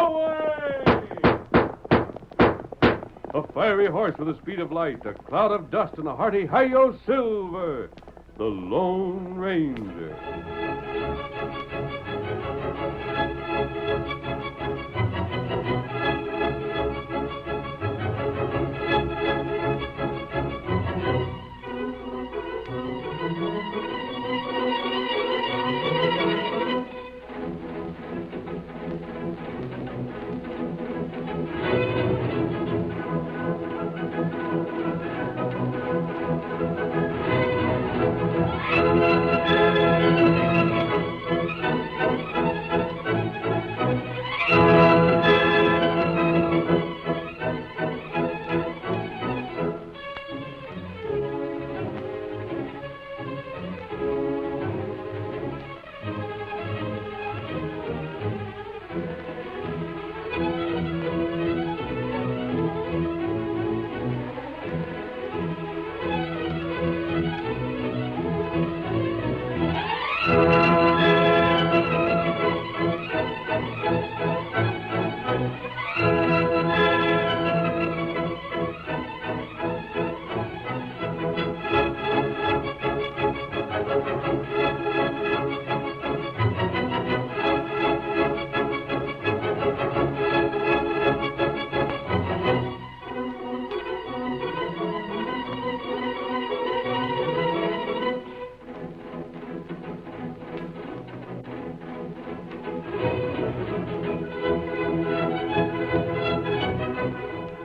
Away! A fiery horse with the speed of light, a cloud of dust, and a hearty hi-yo Silver, the Lone Ranger.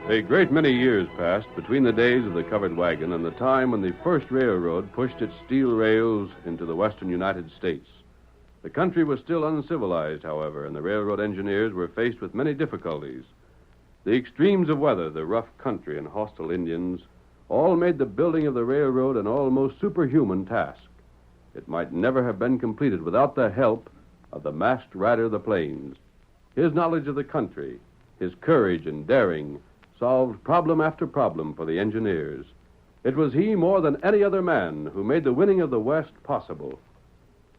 A great many years passed between the days of the covered wagon and the time when the first railroad pushed its steel rails into the western United States. The country was still uncivilized, however, and the railroad engineers were faced with many difficulties. The extremes of weather, the rough country, and hostile Indians all made the building of the railroad an almost superhuman task. It might never have been completed without the help of the masked rider of the plains. His knowledge of the country, his courage and daring, solved problem after problem for the engineers. It was he, more than any other man, who made the winning of the West possible.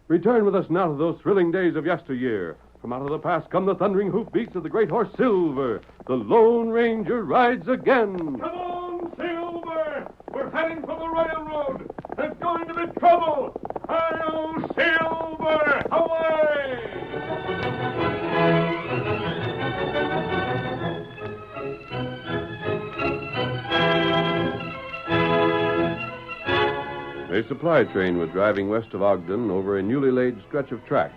Return with us now to those thrilling days of yesteryear. From out of the past come the thundering hoofbeats of the great horse Silver. The Lone Ranger rides again. Come on, Silver! We're heading for the railroad. There's going to be trouble. Hi-yo, Silver! Away! A supply train was driving west of Ogden over a newly laid stretch of track.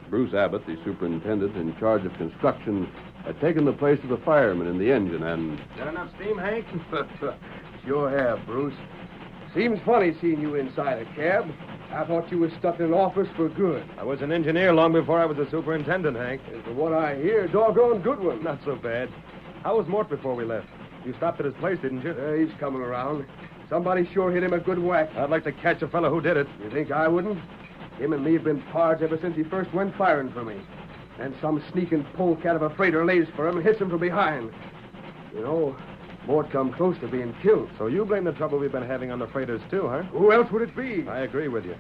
Bruce Abbott, the superintendent in charge of construction, had taken the place of the fireman in the engine and... Got enough steam, Hank? Sure have, Bruce. Seems funny seeing you inside a cab. I thought you were stuck in an office for good. I was an engineer long before I was a superintendent, Hank. And from what I hear, doggone good one. Not so bad. How was Mort before we left? You stopped at his place, didn't you? He's coming around. Somebody sure hit him a good whack. I'd like to catch a fellow who did it. You think I wouldn't? Him and me have been pards ever since he first went firing for me. And some sneaking polecat of a freighter lays for him and hits him from behind. You know, Mort come close to being killed. So you blame the trouble we've been having on the freighters, too, huh? Who else would it be? I agree with you.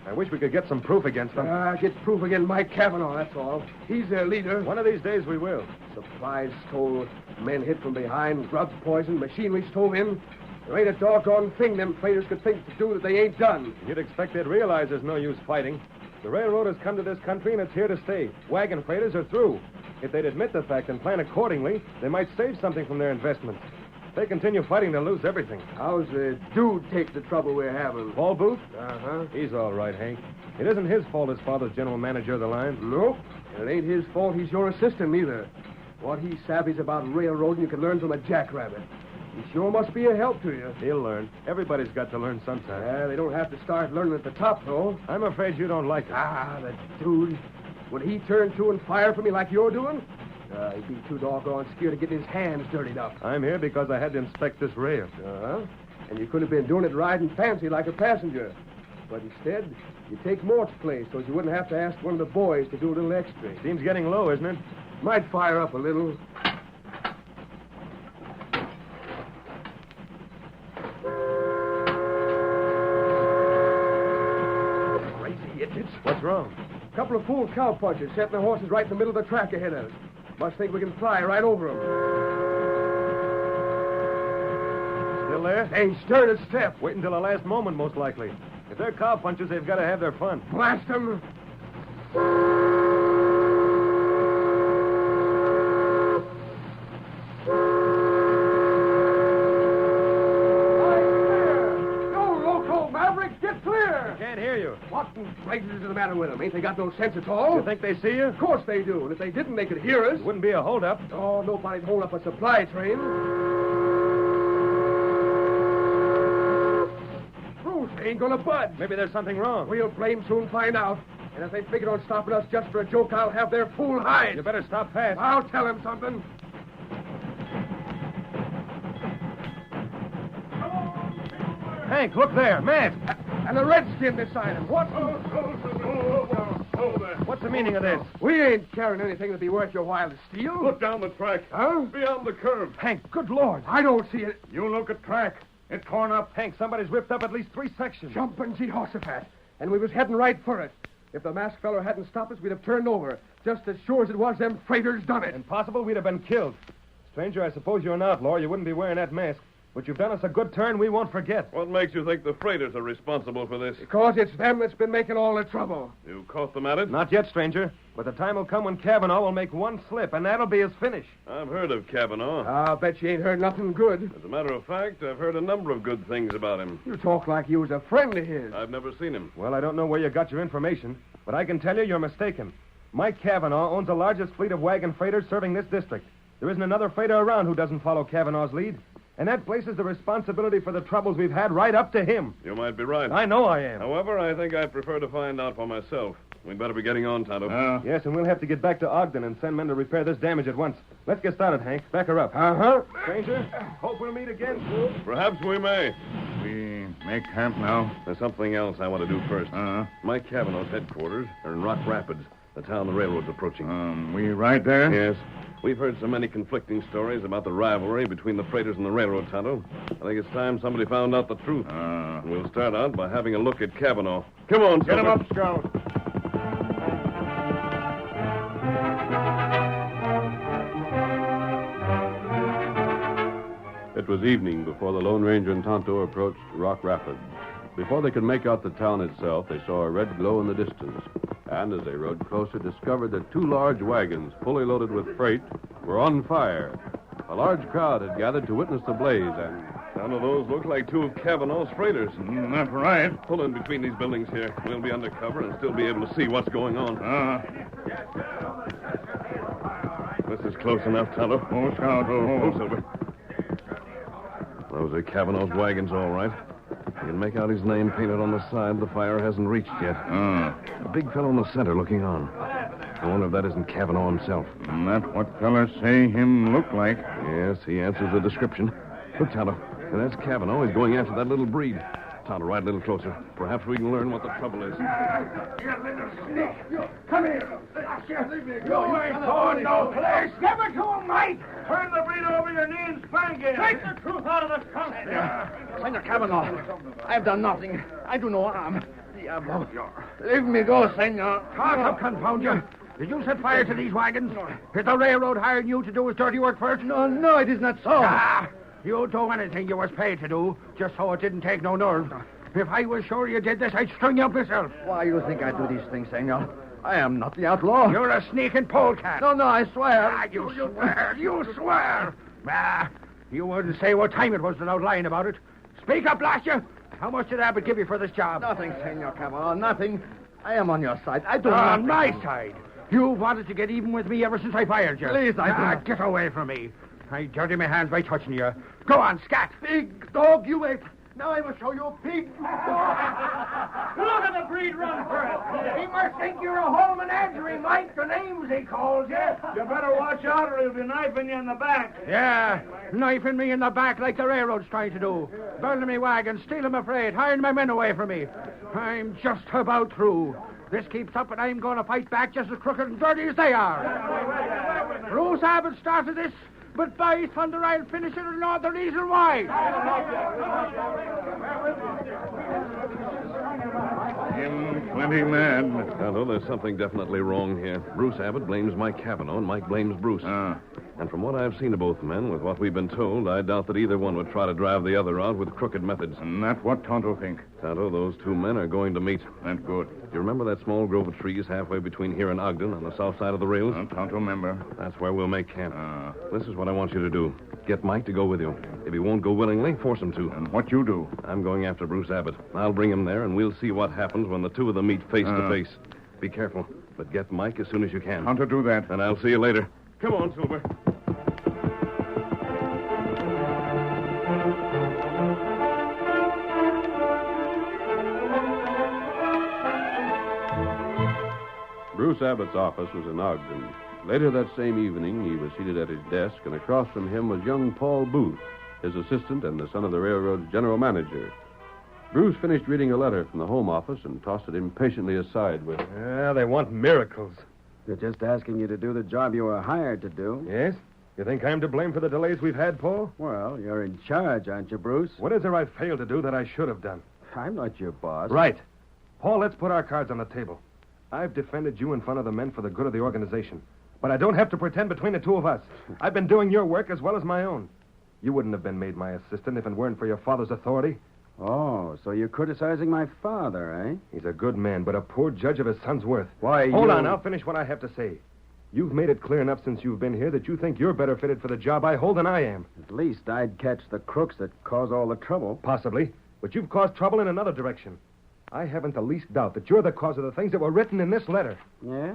I wish we could get some proof against them. Get proof against Mike Cavanaugh, that's all. He's their leader. One of these days we will. Supplies stole, men hit from behind, grubs poisoned, machinery stove in. There ain't a doggone thing them freighters could think to do that they ain't done. You'd expect they'd realize there's no use fighting. The railroad has come to this country, and it's here to stay. Wagon freighters are through. If they'd admit the fact and plan accordingly, they might save something from their investment. If they continue fighting, they'll lose everything. How's the dude take the trouble we're having? Paul Booth? Uh-huh. He's all right, Hank. It isn't his fault his father's general manager of the line. Nope. And it ain't his fault he's your assistant, either. What he savvies about railroading you can learn from a jackrabbit. He sure must be a help to you. He'll learn. Everybody's got to learn sometime. They don't have to start learning at the top, though. I'm afraid you don't like it. The dude. Would he turn to and fire for me like you're doing? He'd be too doggone scared to get his hands dirtied up. I'm here because I had to inspect this rail. Uh-huh. And you could have been doing it riding fancy like a passenger. But instead, you take Mort's place so you wouldn't have to ask one of the boys to do a little extra. Steam's getting low, isn't it? Might fire up a little. What's wrong? A couple of fool cowpunchers setting their horses right in the middle of the track ahead of us. Must think we can fly right over them. Still there? They ain't stirred a step. Wait until the last moment, most likely. If they're cowpunchers, they've got to have their fun. Blast them. Can't hear you. What in blazes is the matter with them? Ain't they got no sense at all? You think they see you? Of course they do. And if they didn't, they could hear us. It wouldn't be a holdup. Oh, nobody'd hold up a supply train. Bruce, they ain't gonna budge. Maybe there's something wrong. We'll blame soon find out. And if they figure on stopping us just for a joke, I'll have their fool hide. You better stop fast. I'll tell them something. Hank, look there. Man. And a redskin beside him. What? What's the meaning of this? We ain't carrying anything that'd be worth your while to steal. Look down the track. Huh? Beyond the curve. Hank, good Lord. I don't see it. You look at track. It's torn up. Hank, somebody's ripped up at least 3 sections. Jumping Jehoshaphat. And we was heading right for it. If the masked feller hadn't stopped us, we'd have turned over. Just as sure as it was them freighters done it. Impossible, we'd have been killed. Stranger, I suppose you're an outlaw. You wouldn't be wearing that mask. But you've done us a good turn we won't forget. What makes you think the freighters are responsible for this? Because it's them that's been making all the trouble. You caught them at it? Not yet, stranger. But the time will come when Kavanaugh will make one slip, and that'll be his finish. I've heard of Kavanaugh. I'll bet you ain't heard nothing good. As a matter of fact, I've heard a number of good things about him. You talk like you was a friend of his. I've never seen him. Well, I don't know where you got your information, but I can tell you you're mistaken. Mike Kavanaugh owns the largest fleet of wagon freighters serving this district. There isn't another freighter around who doesn't follow Kavanaugh's lead. And that places the responsibility for the troubles we've had right up to him. You might be right. I know I am. However, I think I'd prefer to find out for myself. We'd better be getting on, Tonto. Yes, and we'll have to get back to Ogden and send men to repair this damage at once. Let's get started, Hank. Back her up. Uh-huh. Stranger, hope we'll meet again. Perhaps we may. We make camp now? There's something else I want to do first. Mike Kavanaugh's headquarters are in Rock Rapids, the town the railroad's approaching. We right there? Yes. We've heard so many conflicting stories about the rivalry between the freighters and the railroad, Tonto. I think it's time somebody found out the truth. We'll start out by having a look at Kavanaugh. Come on, Get him Silver. up, Scout. It was evening before the Lone Ranger and Tonto approached Rock Rapids. Before they could make out the town itself, they saw a red glow in the distance. And as they rode closer, discovered that 2 large wagons, fully loaded with freight, were on fire. A large crowd had gathered to witness the blaze, and none of those look like 2 of Kavanaugh's freighters. That's right. Pull in between these buildings here. We'll be under cover and still be able to see what's going on. This is close enough, Tonto. Oh, Scout, Oh, Silver. Those are Kavanaugh's wagons, all right. You can make out his name painted on the side the fire hasn't reached yet. A big fellow in the center looking on. I wonder if that isn't Kavanaugh himself. That's what fellas say him look like. Yes, he answers the description. Look, Tonto. And that's Kavanaugh. He's going after that little breed. Tonto, ride a little closer. Perhaps we can learn what the trouble is. You little sneak. Come here. You ain't going no place. Give it to him, Mike. Turn the breed over your knee and spank him. Take the truth out of the trunk. Senor Kavanaugh, I've done nothing. I do no harm. Diablo. Leave me go, senor. Talk up, confound you. Did you set fire to these wagons? Is the railroad hiring you to do his dirty work first? No, it is not so. You'd do anything you was paid to do, just so it didn't take no nerve. If I was sure you did this, I'd string you up myself. Why you think I do these things, senor? I am not the outlaw. You're a sneaking polecat. No, I swear. You swear. You swear. You wouldn't say what time it was without lying about it. Speak up, blast you. How much did Abbott give you for this job? Nothing, Senor Kavanaugh, nothing. I am on your side. I do On nothing. my side. You've wanted to get even with me ever since I fired you. Please, I do not. Get away from me. I dirty my hands by touching you. Go on, scat. Big dog, you wait. Now I will show you, pig. Look at the breed run for it. He must think you're a whole menagerie, Mike. The names he calls you. You better watch out or he'll be knifing you in the back. Yeah, knifing me in the back like the railroad's trying to do. Burning me wagon, stealing my freight, hiring my men away from me. I'm just about through. This keeps up and I'm going to fight back just as crooked and dirty as they are. Bruce Abbott started this. But by thunder, I'll finish it or not the reason why. Him plenty mad. Tonto, there's something definitely wrong here. Bruce Abbott blames Mike Cavanaugh, and Mike blames Bruce. And from what I've seen of both men, with what we've been told, I doubt that either one would try to drive the other out with crooked methods. And that's what Tonto think. Tonto, those two men are going to meet. That's good. Do you remember that small grove of trees halfway between here and Ogden on the south side of the rails? Tonto member. That's where we'll make camp. This is what I want you to do. Get Mike to go with you. If he won't go willingly, force him to. And what you do? I'm going after Bruce Abbott. I'll bring him there, and we'll see what happens when the two of them meet face to face. Be careful, but get Mike as soon as you can. Tonto do that. And I'll see you later. Come on, Silver. Bruce Abbott's office was in Ogden. Later that same evening, he was seated at his desk, and across from him was young Paul Booth, his assistant and the son of the railroad's general manager. Bruce finished reading a letter from the home office and tossed it impatiently aside with, Yeah, they want miracles. They're just asking you to do the job you were hired to do. Yes? You think I'm to blame for the delays we've had, Paul? Well, you're in charge, aren't you, Bruce? What is there I failed to do that I should have done? I'm not your boss. Right. Paul, let's put our cards on the table. I've defended you in front of the men for the good of the organization. But I don't have to pretend between the two of us. I've been doing your work as well as my own. You wouldn't have been made my assistant if it weren't for your father's authority. Oh, so you're criticizing my father, eh? He's a good man, but a poor judge of his son's worth. Why, Hold on, I'll finish what I have to say. You've made it clear enough since you've been here that you think you're better fitted for the job I hold than I am. At least I'd catch the crooks that cause all the trouble. Possibly. But you've caused trouble in another direction. I haven't the least doubt that you're the cause of the things that were written in this letter. Yeah?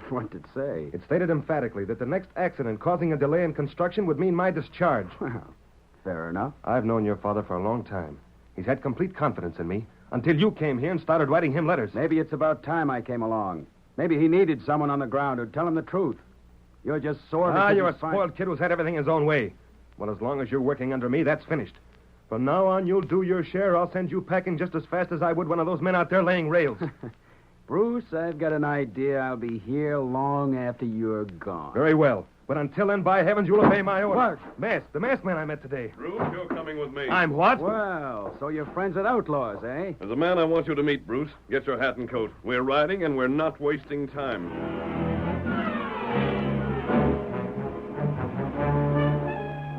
What did it say? It stated emphatically that the next accident causing a delay in construction would mean my discharge. Well, fair enough. I've known your father for a long time. He's had complete confidence in me until you came here and started writing him letters. Maybe it's about time I came along. Maybe he needed someone on the ground who'd tell him the truth. You're just sore because You're a you find- spoiled kid who's had everything his own way. Well, as long as you're working under me, that's finished. From now on, you'll do your share. I'll send you packing just as fast as I would one of those men out there laying rails. Bruce, I've got an idea I'll be here long after you're gone. Very well. But until then, by heavens, you'll obey my orders. What? The masked man I met today. Bruce, you're coming with me. I'm what? Well, so you're friends with outlaws, eh? There's a man I want you to meet, Bruce. Get your hat and coat. We're riding, and we're not wasting time.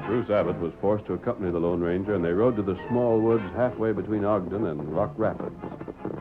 Bruce Abbott was forced to accompany the Lone Ranger, and they rode to the small woods halfway between Ogden and Rock Rapids.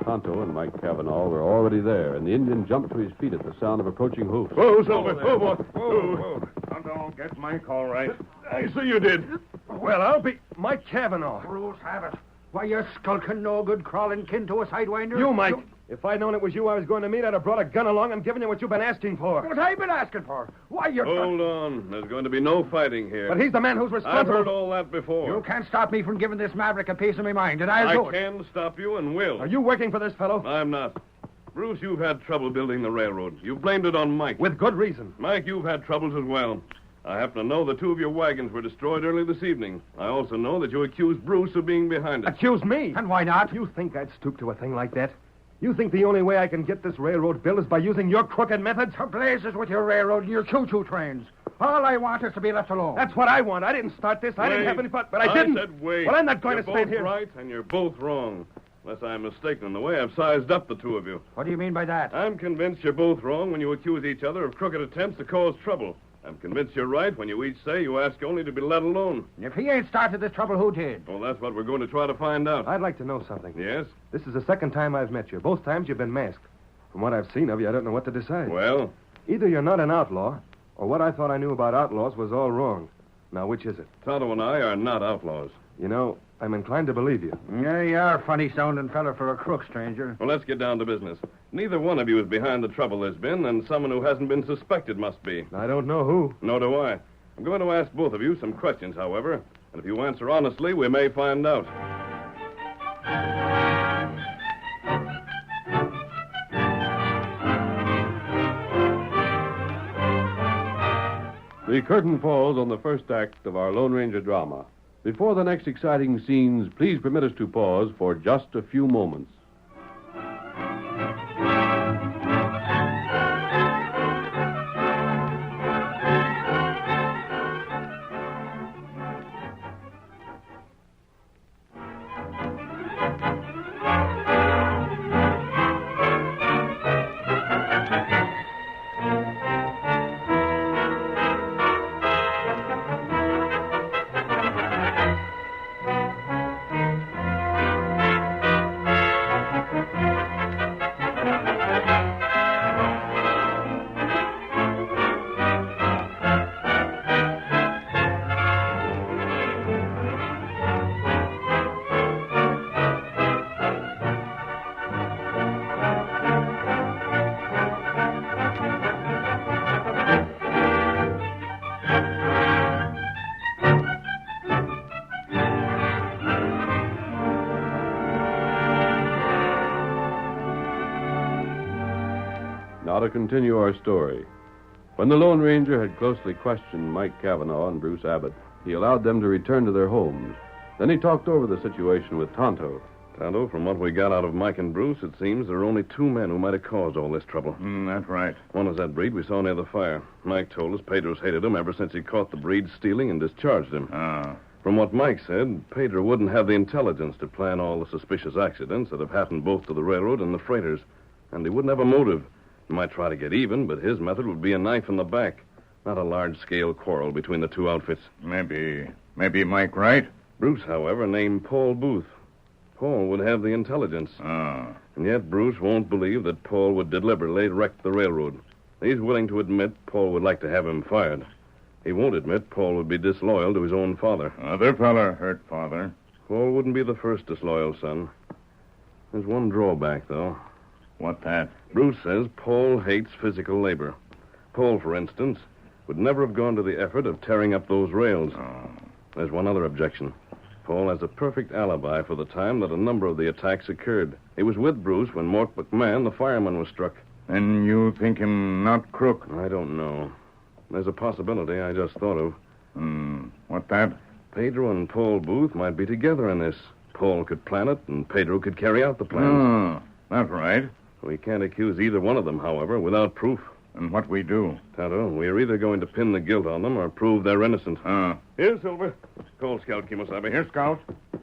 Tonto and Mike Cavanaugh were already there, and the Indian jumped to his feet at the sound of approaching hoofs. Whoa, Silver. Whoa, boy. Whoa. Tonto, get Mike all right. I see you did. Well, I'll be... Mike Cavanaugh. Bruce Abbott. Why, you're skulking no good crawling kin to a sidewinder. You, Mike. If I'd known it was you I was going to meet, I'd have brought a gun along and given you what you've been asking for. What I've been asking for. Why, you're... Hold on. There's going to be no fighting here. But he's the man who's I've responsible. heard all that before. You can't stop me from giving this maverick a piece of my mind, and I'll do I it. can stop you and will. Are you working for this fellow? I'm not. Bruce, you've had trouble building the railroad. You blamed it on Mike. With good reason. Mike, you've had troubles as well. I happen to know that two of your wagons were destroyed early this evening. I also know that you accused Bruce of being behind it. Accuse me? And why not? You think I'd stoop to a thing like that? You think the only way I can get this railroad built is by using your crooked methods? To blazes with your railroad and your choo-choo trains. All I want is to be left alone. That's what I want. I didn't start this. I didn't have any but I didn't. I said wait. Well, I'm not going you're to stand both here. right, and you're both wrong. Unless I'm mistaken in the way I've sized up the two of you. What do you mean by that? I'm convinced you're both wrong when you accuse each other of crooked attempts to cause trouble. I'm convinced you're right when you each say you ask only to be let alone. If he ain't started this trouble, who did? Well, that's what we're going to try to find out. I'd like to know something. Yes? This is the second time I've met you. Both times you've been masked. From what I've seen of you, I don't know what to decide. Well, Either you're not an outlaw, or what I thought I knew about outlaws was all wrong. Now, which is it? Tonto and I are not outlaws. You know, I'm inclined to believe you. Yeah, you are a funny-sounding fella for a crook, stranger. Well, let's get down to business. Neither one of you is behind the trouble there's been, and someone who hasn't been suspected must be. I don't know who. Nor do I. I'm going to ask both of you some questions, however, and if you answer honestly, we may find out. The curtain falls on the first act of our Lone Ranger drama. Before the next exciting scenes, please permit us to pause for just a few moments. to continue our story. When the Lone Ranger had closely questioned Mike Cavanaugh and Bruce Abbott, he allowed them to return to their homes. Then he talked over the situation with Tonto. Tonto, from what we got out of Mike and Bruce, it seems there are only two men who might have caused all this trouble. That's right. One is that breed we saw near the fire. Mike told us Pedro's hated him ever since he caught the breed stealing and discharged him. From what Mike said, Pedro wouldn't have the intelligence to plan all the suspicious accidents that have happened both to the railroad and the freighters. And he wouldn't have a motive. He might try to get even, but his method would be a knife in the back, not a large-scale quarrel between the two outfits. Maybe Mike right? Bruce, however, named Paul Booth. Paul would have the intelligence. And yet Bruce won't believe that Paul would deliberately wreck the railroad. He's willing to admit Paul would like to have him fired. He won't admit Paul would be disloyal to his own father. Other fella hurt father. Paul wouldn't be the first disloyal son. There's one drawback, though. What that? Bruce says Paul hates physical labor. Paul, for instance, would never have gone to the effort of tearing up those rails. There's one other objection. Paul has a perfect alibi for the time that a number of the attacks occurred. He was with Bruce when Mort McMahon, the fireman, was struck. And you think him not crook? I don't know. There's a possibility I just thought of. What that? Pedro and Paul Booth might be together in this. Paul could plan it, and Pedro could carry out the plan. That's right. We can't accuse either one of them, however, without proof. And what we do? Tonto, we're either going to pin the guilt on them or prove they're innocent. Here, Silver. Call Scout Kimosabe. Here, Scout.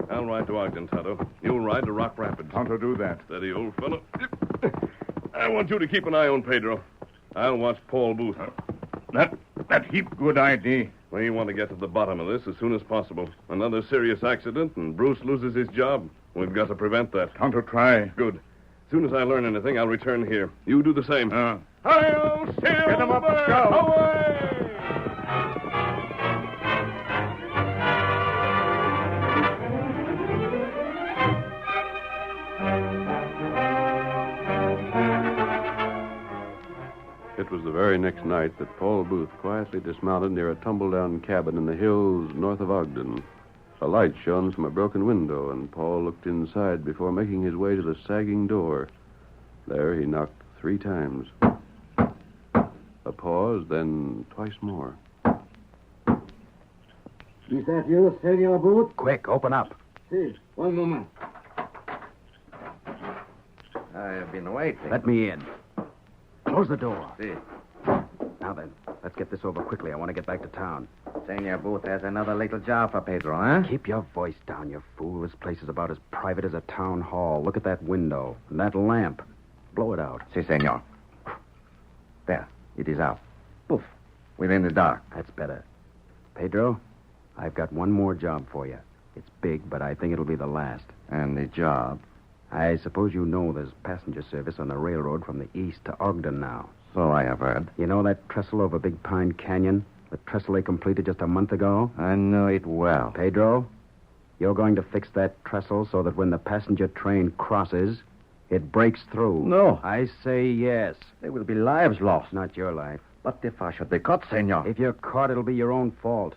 I'll ride to Ogden, Tonto. You'll ride to Rock Rapids. How to do that? Steady, old fellow. I want you to keep an eye on Pedro. I'll watch Paul Booth. That heap good idea. We want to get to the bottom of this as soon as possible. Another serious accident and Bruce loses his job. We've got to prevent that. Tonto try. Good. As soon as I learn anything, I'll return here. You do the same. Hi-yo, Silver! Get him up, Scout! Away! It was the very next night that Paul Booth quietly dismounted near a tumble-down cabin in the hills north of Ogden. A light shone from a broken window, and Paul looked inside before making his way to the sagging door. There he knocked 3 times. A pause, then twice more. Is that you, Senor Booth? Quick, open up. Si, one moment. I've been waiting. Let me in. Close the door. See. Now then, let's get this over quickly. I want to get back to town. Senor Booth has another little job for Pedro, huh? Keep your voice down, you fool. This place is about as private as a town hall. Look at that window and that lamp. Blow it out. Si, senor. There, it is out. Poof. We're in the dark. That's better. Pedro, I've got one more job for you. It's big, but I think it'll be the last. And the job? I suppose you know there's passenger service on the railroad from the east to Ogden now. So I have heard. You know that trestle over Big Pine Canyon? The trestle they completed just a month ago? I know it well. Pedro, you're going to fix that trestle so that when the passenger train crosses, it breaks through. No. I say yes. There will be lives lost. Not your life. But if I should be caught, senor. If you're caught, it'll be your own fault.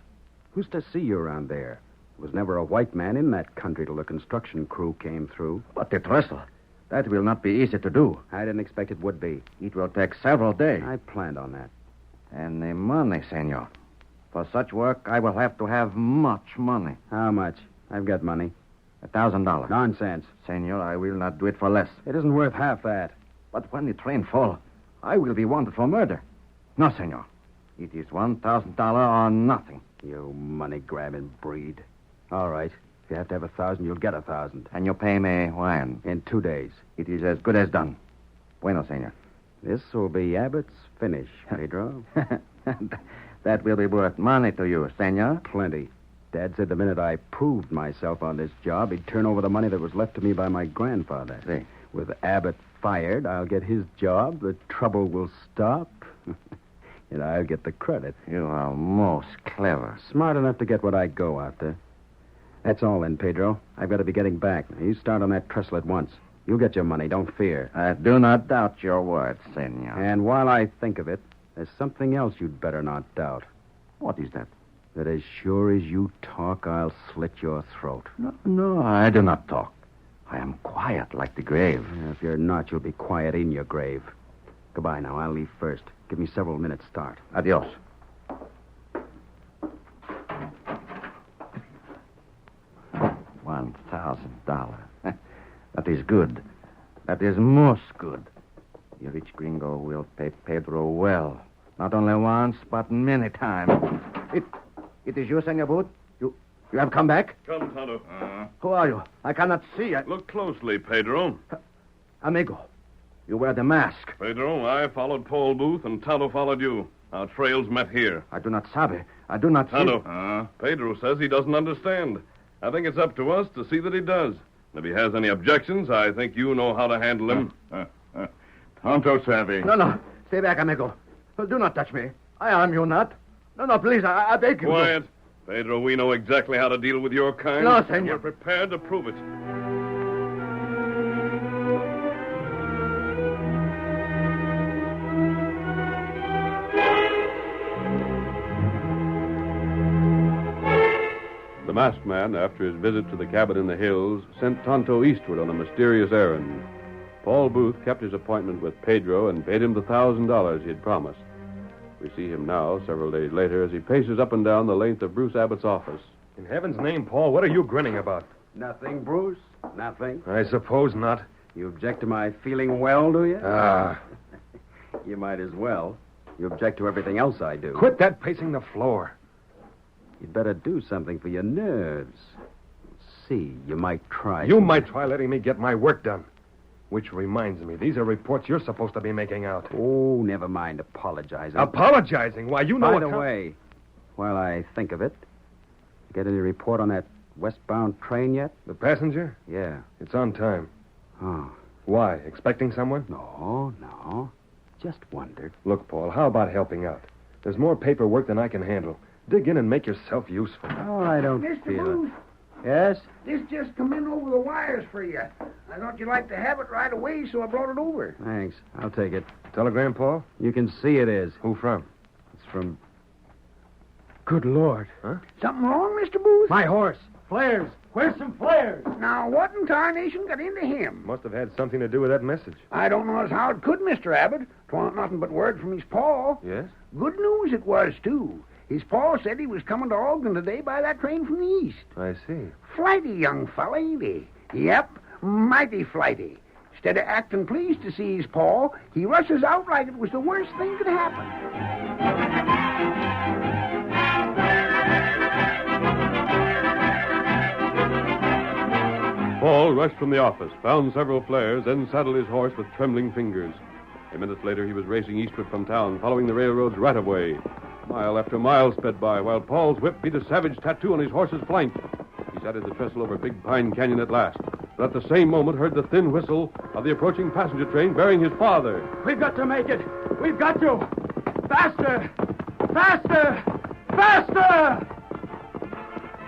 Who's to see you around there? There was never a white man in that country till the construction crew came through. But the trestle, that will not be easy to do. I didn't expect it would be. It will take several days. I planned on that. And the money, senor. For such work, I will have to have much money. How much? I've got money. $1,000. Nonsense. Senor, I will not do it for less. It isn't worth half that. But when the train falls, I will be wanted for murder. No, senor. It is $1,000 or nothing. You money-grabbing breed. All right. If you have to have 1,000, you'll get 1,000. And you pay me when? In 2 days. It is as good as done. Bueno, senor. This will be Abbott's finish, Pedro. That will be worth money to you, senor. Plenty. Dad said the minute I proved myself on this job, he'd turn over the money that was left to me by my grandfather. See. With Abbott fired, I'll get his job. The trouble will stop. And I'll get the credit. You are most clever. Smart enough to get what I go after. That's all then, Pedro. I've got to be getting back. You start on that trestle at once. You'll get your money, don't fear. I do not doubt your words, senor. And while I think of it, there's something else you'd better not doubt. What is that? That as sure as you talk, I'll slit your throat. No, I do not talk. I am quiet like the grave. If you're not, you'll be quiet in your grave. Goodbye now. I'll leave first. Give me several minutes start. Adios. $1,000. That is good. That is most good. The rich gringo will pay Pedro well. Not only once, but many times. It is you, Senor Booth? You have come back? Come, Tonto. Who are you? I cannot see. Look closely, Pedro. Amigo, you wear the mask. Pedro, I followed Paul Booth, and Tonto followed you. Our trails met here. I do not sabe. I do not see. Tonto, Pedro says he doesn't understand. I think it's up to us to see that he does. And if he has any objections, I think you know how to handle him. Tonto savvy. No. Stay back, amigo. Do not touch me. I harm you not. No, please. I beg you. Quiet. Pedro, we know exactly how to deal with your kind. No, and senor. we're prepared to prove it. The masked man, after his visit to the cabin in the hills, sent Tonto eastward on a mysterious errand. Paul Booth kept his appointment with Pedro and paid him the $1,000 he had promised. We see him now, several days later, as he paces up and down the length of Bruce Abbott's office. In heaven's name, Paul, what are you grinning about? Nothing, Bruce. Nothing. I suppose not. You object to my feeling well, do you? Ah. You might as well. You object to everything else I do. Quit that pacing the floor. You'd better do something for your nerves. See, you might try. You might try letting me get my work done. Which reminds me, these are reports you're supposed to be making out. Oh, never mind apologizing. Apologizing? Why, you know By the way, while I think of it, get any report on that westbound train yet? The passenger? Yeah. It's on time. Oh. Why? Expecting someone? No. Just wondered. Look, Paul, how about helping out? There's more paperwork than I can handle. Dig in and make yourself useful. Oh, I don't Mr. feel Booth. it. Yes? This just come in over the wires for you. I thought you'd like to have it right away, so I brought it over. Thanks. I'll take it. Telegram, Paul? You can see it is. Who from? It's from... Good Lord. Huh? Something wrong, Mr. Booth? My horse. Flares. Where's some flares? Now, what in tarnation got into him? Must have had something to do with that message. I don't know as how it could, Mr. Abbott. 'Twa'n't nothing but word from his paw. Yes? Good news it was, too. His paw said he was coming to Ogden today by that train from the east. I see. Flighty young fella, ain't he? Yep, mighty flighty. Instead of acting pleased to see his paw, he rushes out like it was the worst thing could happen. Paul rushed from the office, found several flares, then saddled his horse with trembling fingers. A minute later, he was racing eastward from town, following the railroad's right-of-way. Mile after mile sped by, while Paul's whip beat a savage tattoo on his horse's flank. He sighted the trestle over Big Pine Canyon at last, but at the same moment heard the thin whistle of the approaching passenger train bearing his father. We've got to make it. We've got to. Faster! Faster! Faster!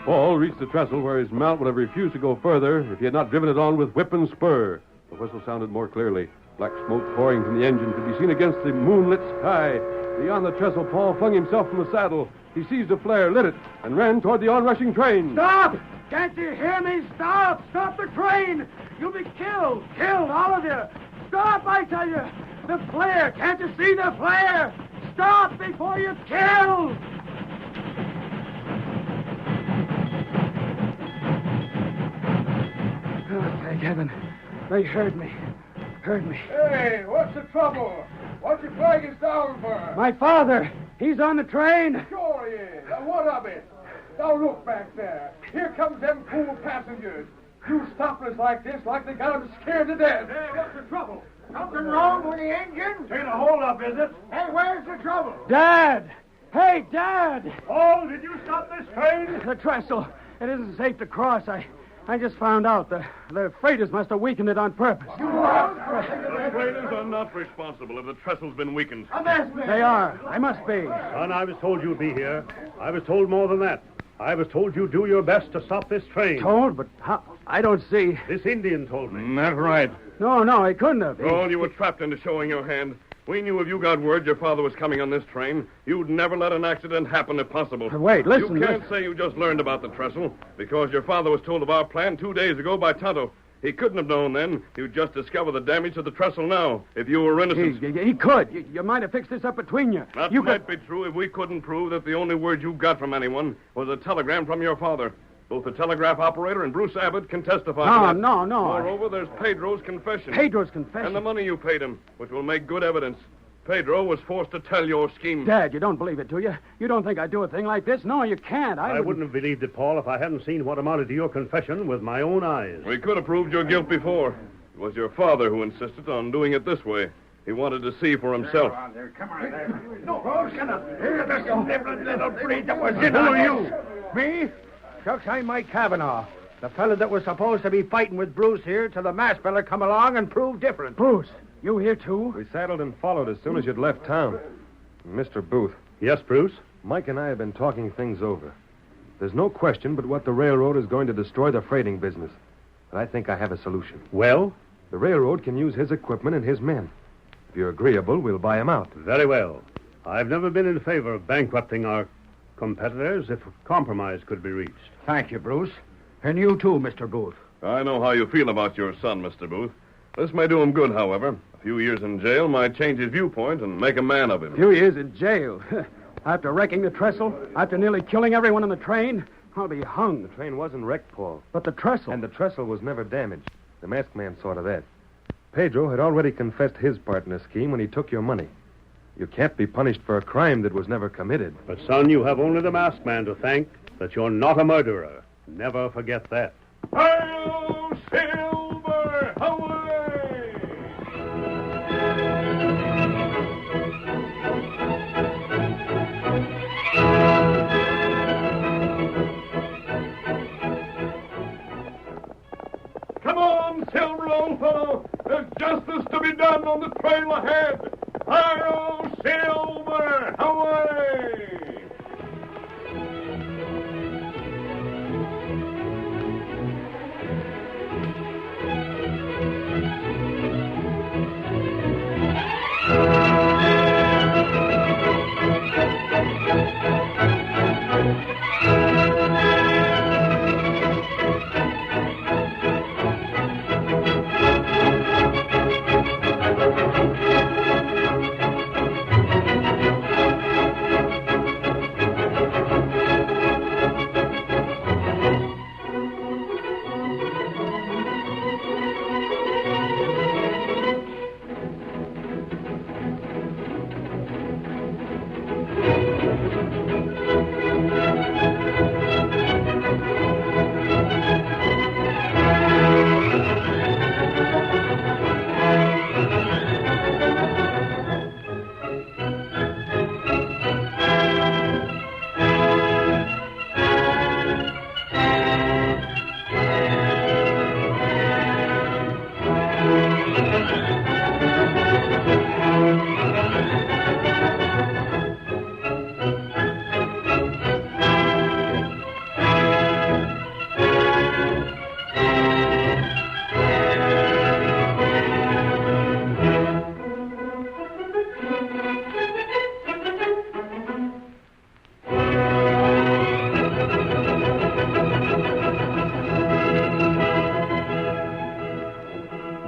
Paul reached the trestle where his mount would have refused to go further if he had not driven it on with whip and spur. The whistle sounded more clearly. Black smoke pouring from the engine could be seen against the moonlit sky. Beyond the trestle, Paul flung himself from the saddle. He seized a flare, lit it, and ran toward the onrushing train. Stop! Can't you hear me? Stop! Stop the train! You'll be killed! Killed, all of you! Stop, I tell you! The flare! Can't you see the flare? Stop before you're killed! Oh, thank heaven. They heard me. Hey, what's the trouble? What's your flag is down for? My father! He's on the train! Sure he is. Now, what of it? Now, look back there. Here comes them fool passengers. You stopping us like this, like they got them scared to death. Hey, what's the trouble? Something wrong with the engine? Ain't a hold-up, is it? Hey, where's the trouble? Dad! Hey, Dad! Paul, did you stop this train? The trestle. It isn't safe to cross. I just found out. The freighters must have weakened it on purpose. The freighters are not responsible if the trestle's been weakened. They are. I must be. Son, I was told you'd be here. I was told more than that. I was told you'd do your best to stop this train. Told, but how? I don't see. This Indian told me. That's right. No, he couldn't have. Oh, you were trapped into showing your hand. We knew if you got word your father was coming on this train, you'd never let an accident happen if possible. Wait, listen. You can't say you just learned about the trestle, because your father was told of our plan 2 days ago by Tonto. He couldn't have known then. You'd just discover the damage to the trestle now, if you were innocent. He could. You might have fixed this up between you. That might be true if we couldn't prove that the only word you got from anyone was a telegram from your father. Both the telegraph operator and Bruce Abbott can testify to that. No. Moreover, there's Pedro's confession. Pedro's confession? And the money you paid him, which will make good evidence. Pedro was forced to tell your scheme. Dad, you don't believe it, do you? You don't think I'd do a thing like this? No, you can't. I wouldn't have believed it, Paul, if I hadn't seen what amounted to your confession with my own eyes. We could have proved your guilt before. It was your father who insisted on doing it this way. He wanted to see for himself. Come on there. No, who's gonna hear this nibbling little breed that was in on you? Me? Shucks, I'm Mike Cavanaugh. The fella that was supposed to be fighting with Bruce here till the masked fella come along and proved different. Bruce, you here too? We saddled and followed as soon as you'd left town. Mr. Booth. Yes, Bruce? Mike and I have been talking things over. There's no question but what the railroad is going to destroy the freighting business. But I think I have a solution. Well? The railroad can use his equipment and his men. If you're agreeable, we'll buy him out. Very well. I've never been in favor of bankrupting our competitors if a compromise could be reached. Thank you, Bruce. And you too, Mr. Booth. I know how you feel about your son, Mr. Booth. This may do him good, however. A few years in jail might change his viewpoint and make a man of him. A few years in jail? After wrecking the trestle, after nearly killing everyone on the train, I'll be hung. The train wasn't wrecked, Paul. But the trestle... And the trestle was never damaged. The masked man saw to that. Pedro had already confessed his part in the scheme when he took your money. You can't be punished for a crime that was never committed. But, son, you have only the masked man to thank that you're not a murderer. Never forget that. Hail, Silver! Away! Come on, Silver, old fellow. There's justice to be done on the trail ahead. Hail, Silver! Away!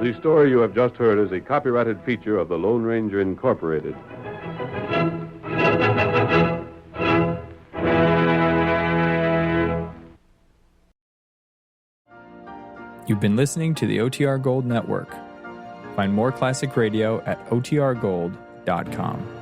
The story you have just heard is a copyrighted feature of the Lone Ranger Incorporated. You've been listening to the OTR Gold Network. Find more classic radio at otrgold.com.